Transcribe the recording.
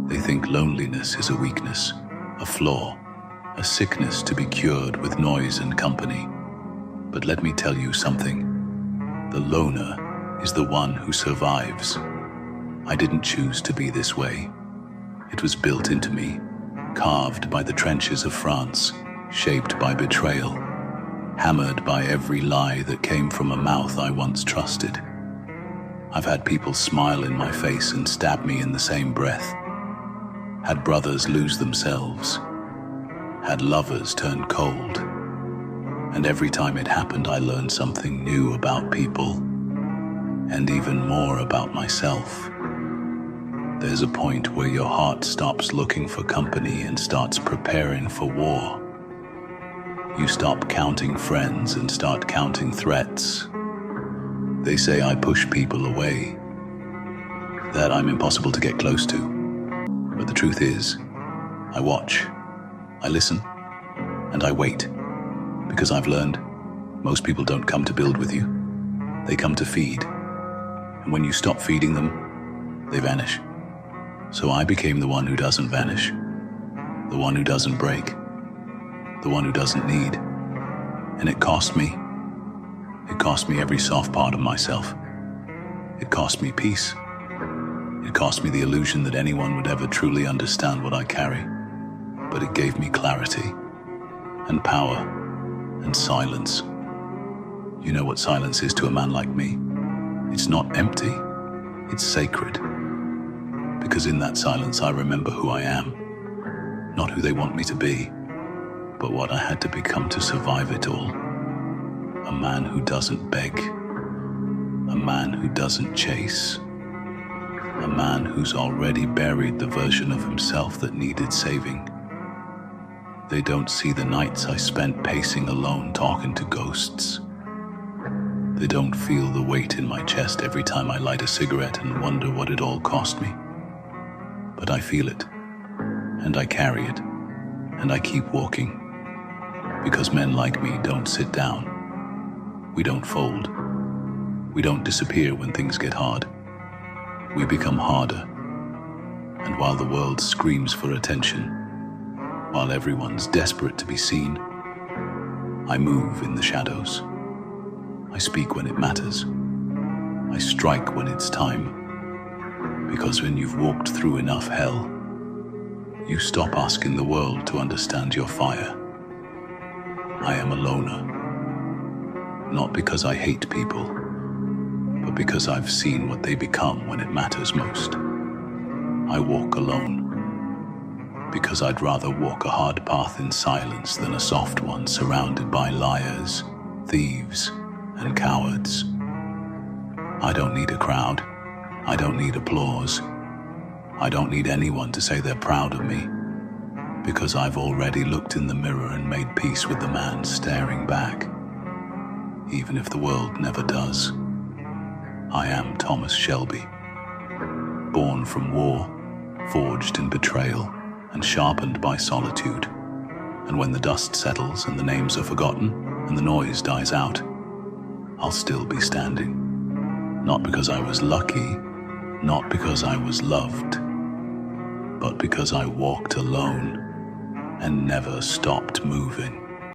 They think loneliness is a weakness, a flaw, a sickness to be cured with noise and company. But let me tell you something. The loner is the one who survives. I didn't choose to be this way. It was built into me, carved by the trenches of France, shaped by betrayal, hammered by every lie that came from a mouth I once trusted. I've had people smile in my face and stab me in the same breath. Had brothers lose themselves. Had lovers turn cold. And every time it happened, I learned something new about people, and even more about myself. There's a point where your heart stops looking for company and starts preparing for war. You stop counting friends and start counting threats. They say I push people away, that I'm impossible to get close to. But the truth is, I watch, I listen, and I wait. Because I've learned, most people don't come to build with you. They come to feed. And when you stop feeding them, they vanish. So I became the one who doesn't vanish, the one who doesn't break, the one who doesn't need. And it cost me. It cost me every soft part of myself. It cost me peace. It cost me the illusion that anyone would ever truly understand what I carry. But it gave me clarity and power and silence. You know what silence is to a man like me? It's not empty, it's sacred. Because in that silence I remember who I am, not who they want me to be, but what I had to become to survive it all. A man who doesn't beg, a man who doesn't chase, a man who's already buried the version of himself that needed saving. They don't see the nights I spent pacing alone talking to ghosts. They don't feel the weight in my chest every time I light a cigarette and wonder what it all cost me. But I feel it, and I carry it, and I keep walking. Because men like me don't sit down. We don't fold. We don't disappear when things get hard. We become harder. And while the world screams for attention, while everyone's desperate to be seen, I move in the shadows. I speak when it matters. I strike when it's time. Because when you've walked through enough hell, you stop asking the world to understand your fire. I am a loner. Not because I hate people, but because I've seen what they become when it matters most. I walk alone, because I'd rather walk a hard path in silence than a soft one surrounded by liars, thieves, and cowards. I don't need a crowd. I don't need applause. I don't need anyone to say they're proud of me, because I've already looked in the mirror and made peace with the man staring back, even if the world never does. I am Thomas Shelby, born from war, forged in betrayal, and sharpened by solitude. And when the dust settles and the names are forgotten and the noise dies out, I'll still be standing. Not because I was lucky, not because I was loved, but because I walked alone and never stopped moving.